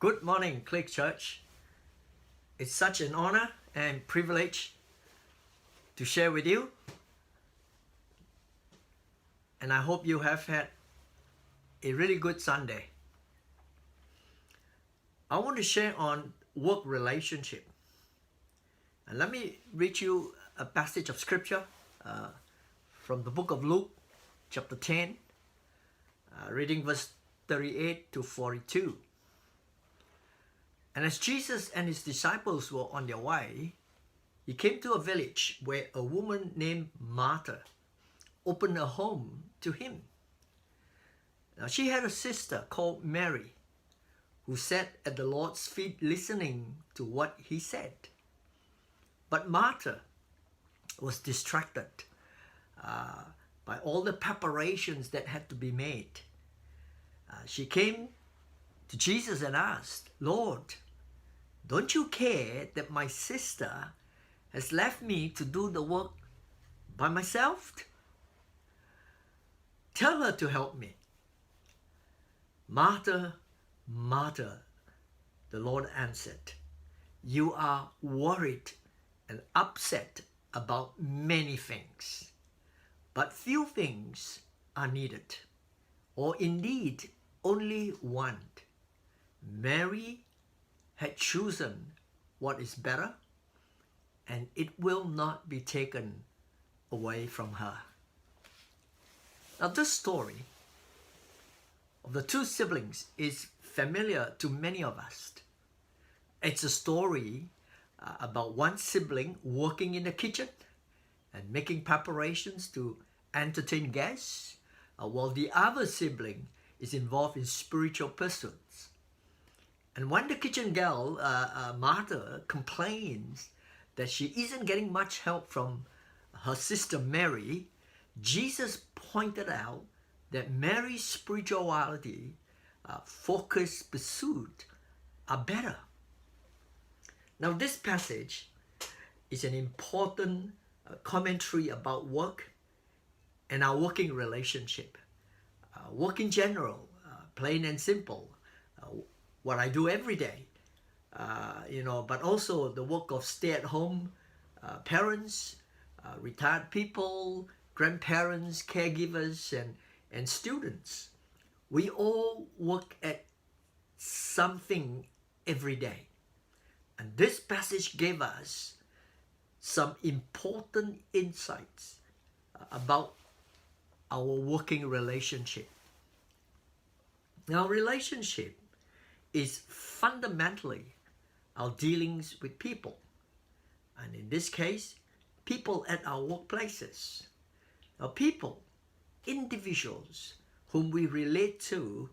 Good morning, Click Church. It's such an honor and privilege to share with you. And I hope you have had a really good Sunday. I want to share on work relationship. And let me read you a passage of scripture from the book of Luke, chapter 10, reading verse 38 to 42. And as Jesus and his disciples were on their way, he came to a village where a woman named Martha opened her home to him. Now she had a sister called Mary who sat at the Lord's feet listening to what he said. But Martha was distracted by all the preparations that had to be made. She came to Jesus and asked, "Lord, don't you care that my sister has left me to do the work by myself? Tell her to help me." "Martha, Martha," the Lord answered, "you are worried and upset about many things, but few things are needed, or indeed only one. Mary had chosen what is better, and it will not be taken away from her." Now this story of the two siblings is familiar to many of us. It's a story about one sibling working in the kitchen and making preparations to entertain guests, while the other sibling is involved in spiritual pursuits. And when the kitchen girl, Martha, complains that she isn't getting much help from her sister Mary, Jesus pointed out that Mary's spirituality, focused pursuit are better. Now this passage is an important commentary about work and our working relationship. Work in general, plain and simple, what I do every day, but also the work of stay-at-home parents, retired people, grandparents, caregivers, and students. We all work at something every day. And this passage gave us some important insights about our working relationship. Now, relationship is fundamentally our dealings with people. And in this case, people at our workplaces. Now, people, individuals whom we relate to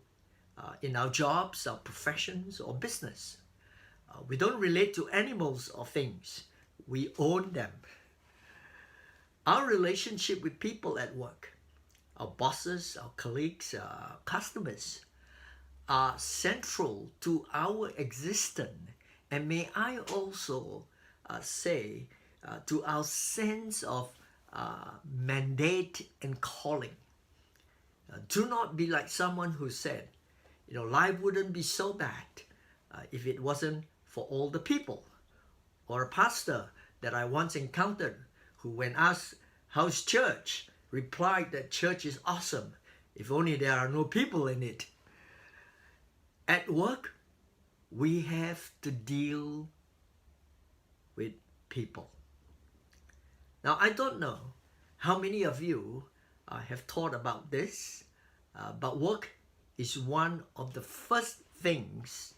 in our jobs, our professions, or business. We don't relate to animals or things. We own them. Our relationship with people at work, our bosses, our colleagues, our customers, are central to our existence, and may I also say to our sense of mandate and calling. Do not be like someone who said, life wouldn't be so bad if it wasn't for all the people. Or a pastor that I once encountered who, when asked, "How's church?" replied that church is awesome if only there are no people in it. At work, we have to deal with people. Now, I don't know how many of you have thought about this, but work is one of the first things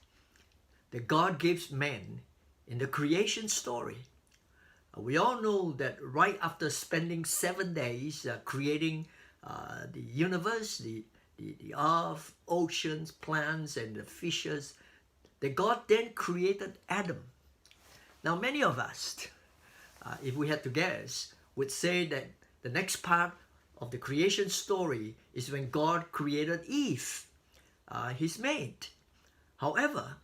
that God gives man in the creation story. We all know that right after spending 7 days creating the universe, the earth, oceans, plants, and the fishes, that God then created Adam. Now, many of us, if we had to guess, would say that the next part of the creation story is when God created Eve, his mate. However,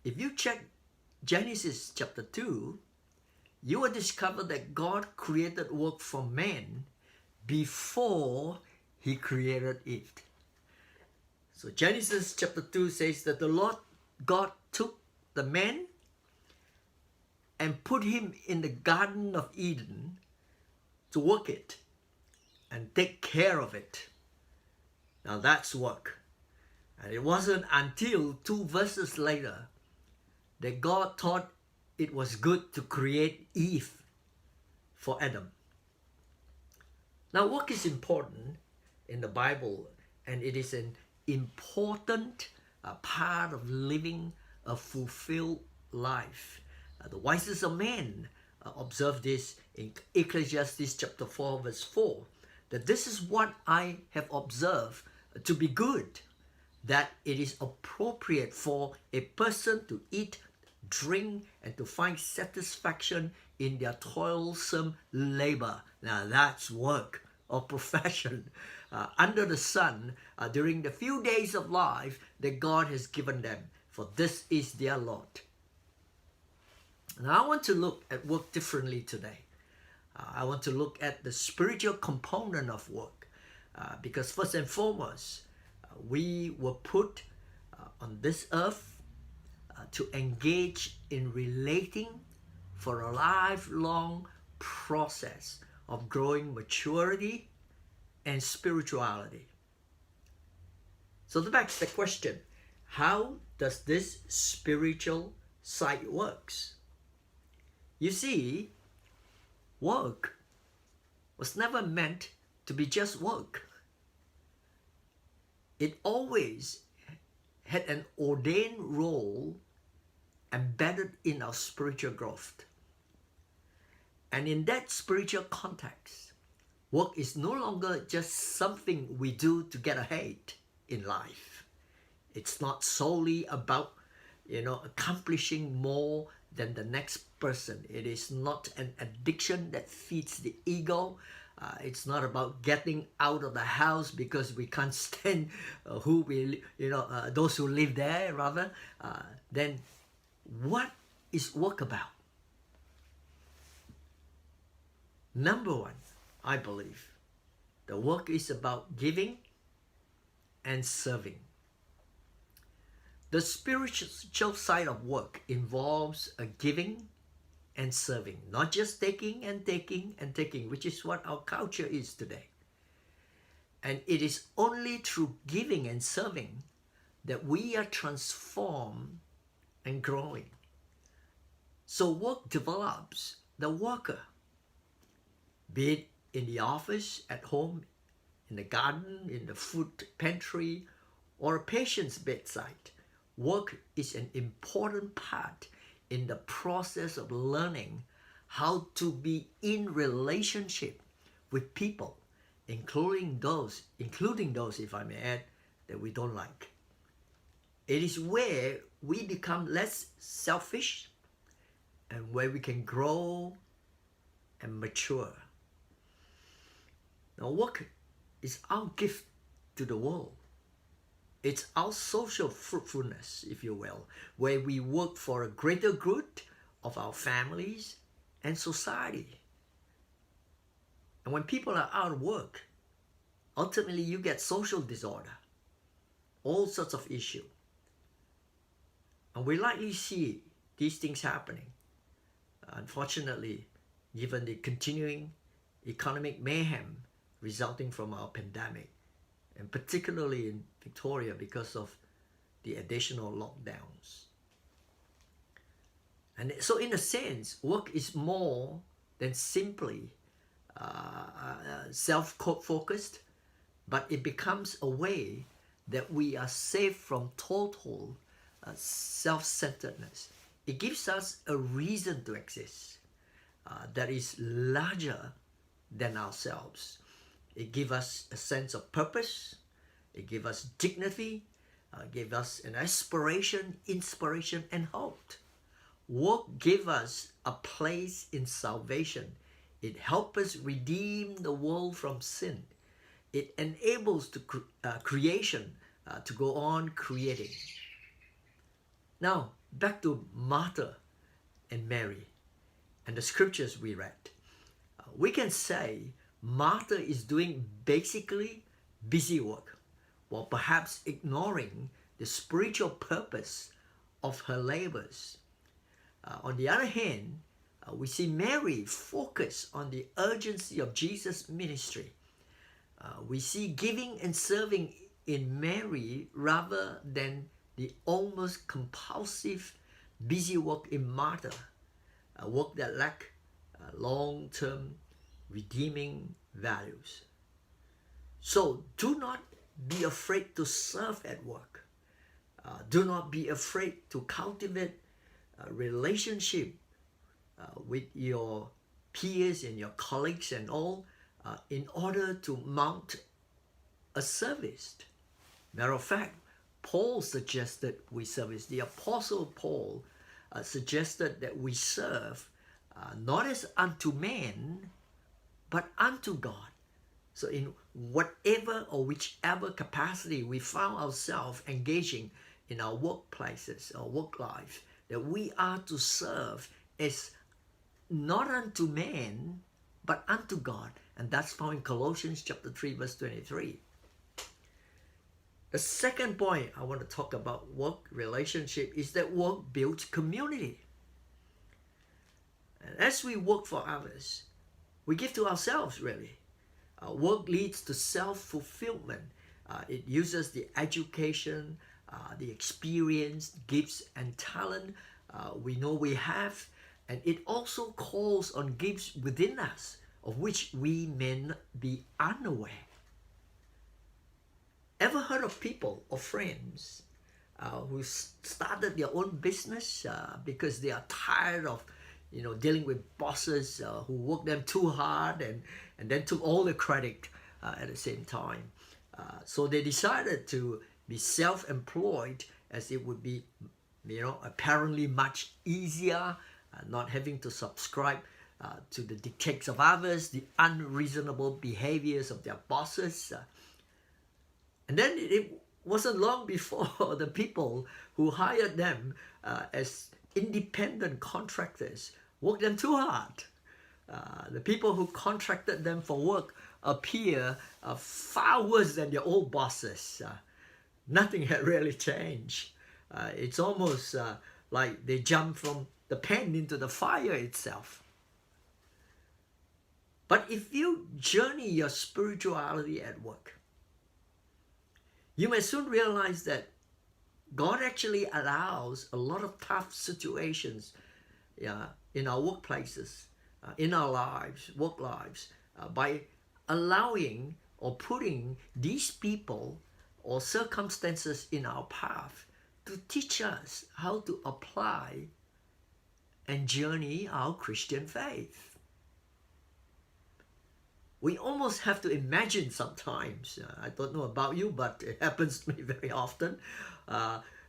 if you check Genesis chapter 2, you will discover that God created work for man before he created Eve. So Genesis chapter 2 says that the Lord God took the man and put him in the Garden of Eden to work it and take care of it. Now that's work. And it wasn't until 2 verses later that God thought it was good to create Eve for Adam. Now work is important in the Bible, and it is an important part of living a fulfilled life. The wisest of men observe this in Ecclesiastes chapter 4 verse 4, that this is what I have observed to be good, that it is appropriate for a person to eat, drink, and to find satisfaction in their toilsome labor. Now that's work or profession under the sun during the few days of life that God has given them, for this is their lot. Now I want to look at work differently today. I want to look at the spiritual component of work because first and foremost, we were put on this earth to engage in relating for a lifelong process of growing maturity and spirituality. So the begs the question, how does this spiritual side works? You see, work was never meant to be just work. It always had an ordained role embedded in our spiritual growth. And in that spiritual context, work is no longer just something we do to get ahead in life. It's not solely about, accomplishing more than the next person. It is not an addiction that feeds the ego. It's not about getting out of the house because we can't stand those who live there, rather. Then what is work about? Number one, I believe, the work is about giving and serving. The spiritual side of work involves a giving and serving, not just taking and taking and taking, which is what our culture is today. And it is only through giving and serving that we are transformed and growing. So work develops the worker, be it in the office, at home, in the garden, in the food pantry, or a patient's bedside. Work is an important part in the process of learning how to be in relationship with people, including those, if I may add, that we don't like. It is where we become less selfish and where we can grow and mature. Now, work is our gift to the world. It's our social fruitfulness, if you will, where we work for a greater good of our families and society. And when people are out of work, ultimately you get social disorder, all sorts of issues. And we likely see these things happening. Unfortunately, given the continuing economic mayhem resulting from our pandemic, and particularly in Victoria because of the additional lockdowns. And so in a sense, work is more than simply self-focused, but it becomes a way that we are safe from total self-centeredness. It gives us a reason to exist that is larger than ourselves. It gives us a sense of purpose. It gives us dignity. Gives us an aspiration, inspiration, and hope. Work gives us a place in salvation. It helps us redeem the world from sin. It enables creation to go on creating. Now, back to Martha and Mary and the scriptures we read. We can say Martha is doing basically busy work, while perhaps ignoring the spiritual purpose of her labors. On the other hand, we see Mary focus on the urgency of Jesus' ministry. We see giving and serving in Mary rather than the almost compulsive busy work in Martha, a work that lacked long-term redeeming values. So do not be afraid to serve at work. Do not be afraid to cultivate a relationship with your peers and your colleagues and all in order to mount a service. Matter of fact, Paul suggested we service. The Apostle Paul suggested that we serve not as unto man, but unto God. So in whatever or whichever capacity we found ourselves engaging in our workplaces or work life, that we are to serve as not unto man, but unto God. And that's found in Colossians chapter 3, verse 23. The second point I want to talk about work relationship is that work builds community. And as we work for others, we give to ourselves really. Work leads to self-fulfillment. It uses the education, the experience, gifts, and talent we know we have. And it also calls on gifts within us, of which we may not be unaware. Ever heard of people or friends who started their own business because they are tired of dealing with bosses who work them too hard and then took all the credit at the same time. So they decided to be self-employed, as it would be apparently much easier, not having to subscribe to the dictates of others, the unreasonable behaviors of their bosses. And then it wasn't long before the people who hired them as independent contractors worked them too hard. The people who contracted them for work appear far worse than their old bosses. Nothing had really changed. It's almost like they jumped from the pan into the fire itself. But if you journey your spirituality at work, you may soon realize that God actually allows a lot of tough situations in our workplaces, in our lives, work lives, by allowing or putting these people or circumstances in our path to teach us how to apply and journey our Christian faith. We almost have to imagine sometimes, I don't know about you, but it happens to me very often.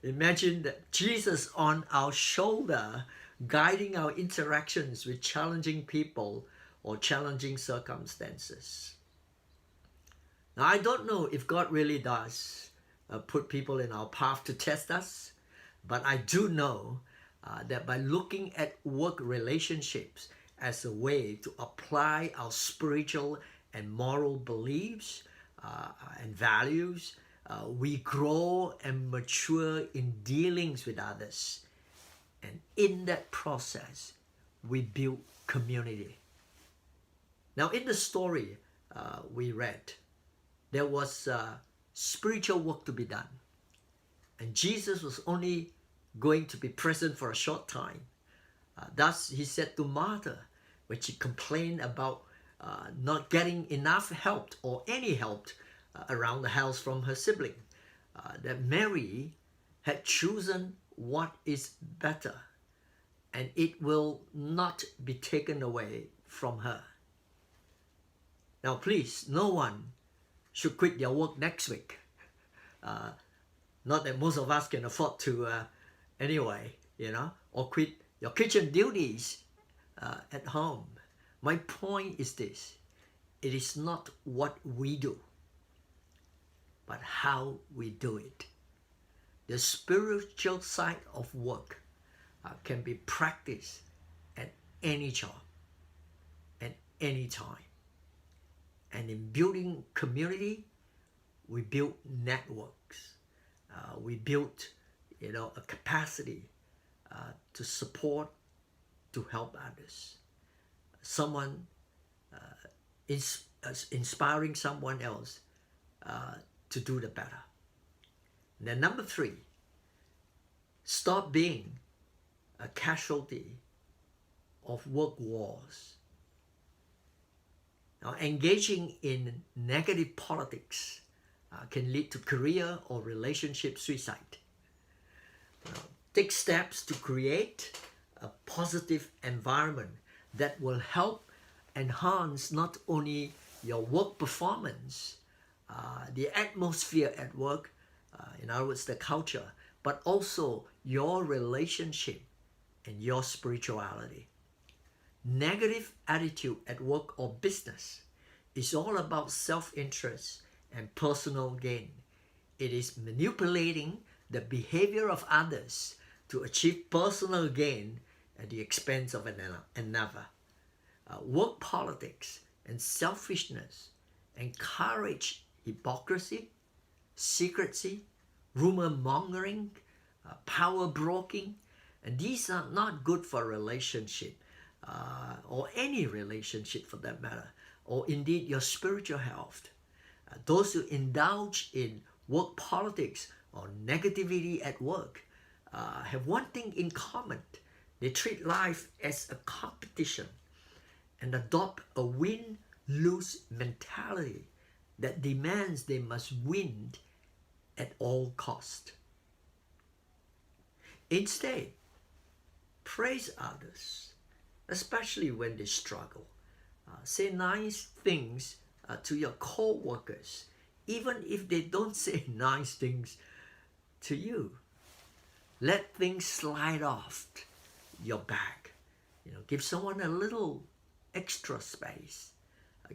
Imagine that Jesus on our shoulder, guiding our interactions with challenging people or challenging circumstances. Now, I don't know if God really does put people in our path to test us, but I do know that by looking at work relationships as a way to apply our spiritual and moral beliefs and values, we grow and mature in dealings with others. And in that process, we build community. Now, in the story we read, there was spiritual work to be done. And Jesus was only going to be present for a short time. Thus, he said to Martha, when she complained about not getting enough help or any help around the house from her sibling, that Mary had chosen what is better, and it will not be taken away from her. Now, please, no one should quit their work next week. Not that most of us can afford to anyway, or quit your kitchen duties at home. My point is this: it is not what we do, but how we do it. The spiritual side of work can be practiced at any job, at any time. And in building community, we build networks. We build, a capacity to support, to help others. Someone inspiring someone else to do the better. And then number 3, stop being a casualty of work wars. Now, engaging in negative politics can lead to career or relationship suicide. Take steps to create a positive environment that will help enhance not only your work performance, the atmosphere at work, in other words, the culture, but also your relationship and your spirituality. Negative attitude at work or business is all about self-interest and personal gain. It is manipulating the behavior of others to achieve personal gain at the expense of another. Work politics and selfishness encourage hypocrisy, secrecy, rumor mongering, power broking, and these are not good for a relationship, or any relationship for that matter, or indeed your spiritual health. Those who indulge in work politics or negativity at work have one thing in common. They treat life as a competition and adopt a win-lose mentality that demands they must win at all cost. Instead, praise others, especially when they struggle. Say nice things to your co-workers, even if they don't say nice things to you. Let things slide off your back. Give someone a little extra space.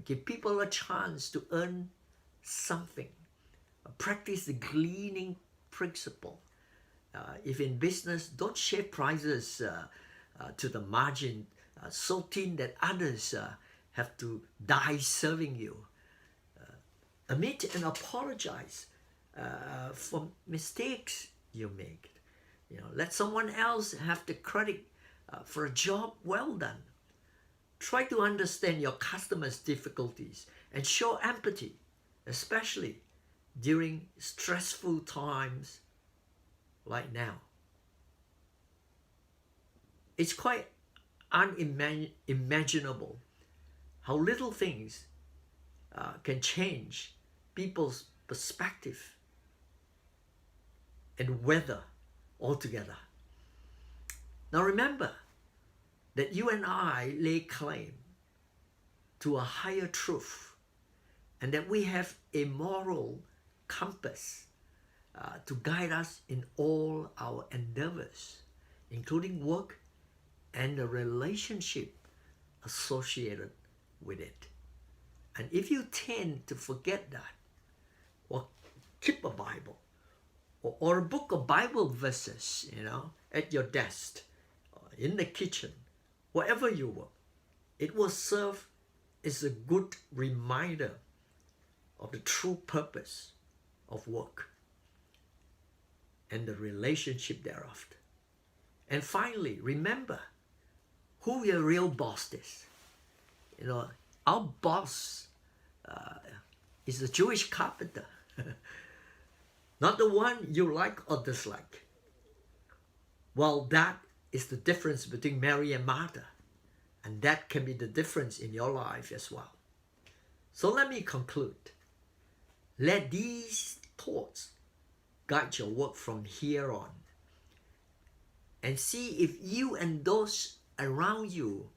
Give people a chance to earn something. Practice the gleaning principle. If in business, don't shave prices to the margin so thin that others have to die serving you. Admit and apologize for mistakes you make. Let someone else have the credit for a job well done. Try to understand your customers' difficulties and show empathy, especially during stressful times like now. It's quite unimaginable how little things can change people's perspective and weather altogether. Now remember that you and I lay claim to a higher truth, and that we have a moral compass to guide us in all our endeavors, including work and the relationship associated with it. And if you tend to forget that, or keep a Bible or a book of Bible verses, at your desk, or in the kitchen, wherever you work, it will serve as a good reminder of the true purpose of work and the relationship thereof. And finally, remember who your real boss is. Our boss is a Jewish carpenter, not the one you like or dislike. Well, that is the difference between Mary and Martha, and that can be the difference in your life as well. So let me conclude. Let these thoughts guide your work from here on, and see if you and those around you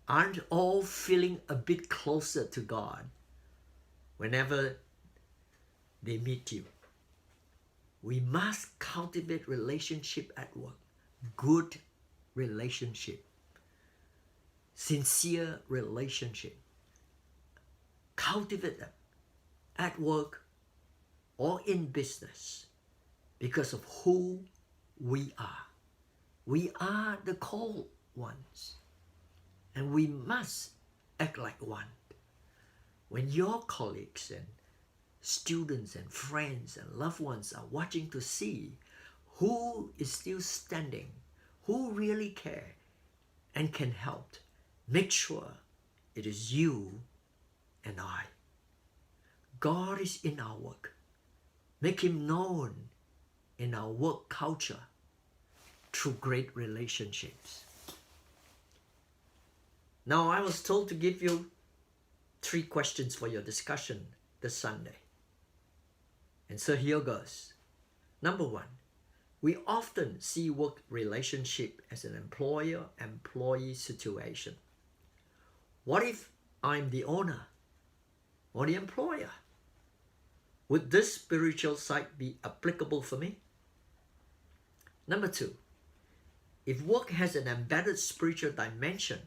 aren't all feeling a bit closer to God whenever they meet you. We must cultivate relationship at work, good relationship, sincere relationship. Cultivate them at work or in business because of who we are. We are the called ones, and we must act like one. When your colleagues and students and friends and loved ones are watching to see who is still standing, who really care and can help. Make sure it is you and I. God is in our work. Make Him known in our work culture through great relationships. Now, I was told to give you 3 questions for your discussion this Sunday. And so here goes. Number 1, we often see work relationship as an employer-employee situation. What if I'm the owner or the employer? Would this spiritual side be applicable for me? Number 2, if work has an embedded spiritual dimension,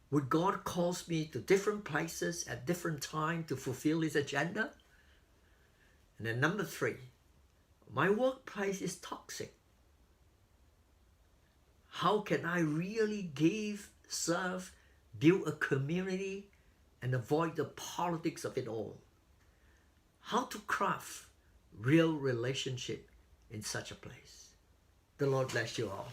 would God cause me to different places at different times to fulfill His agenda? And then number 3, my workplace is toxic. How can I really give, serve, build a community and avoid the politics of it all? How to craft real relationship in such a place? The Lord bless you all.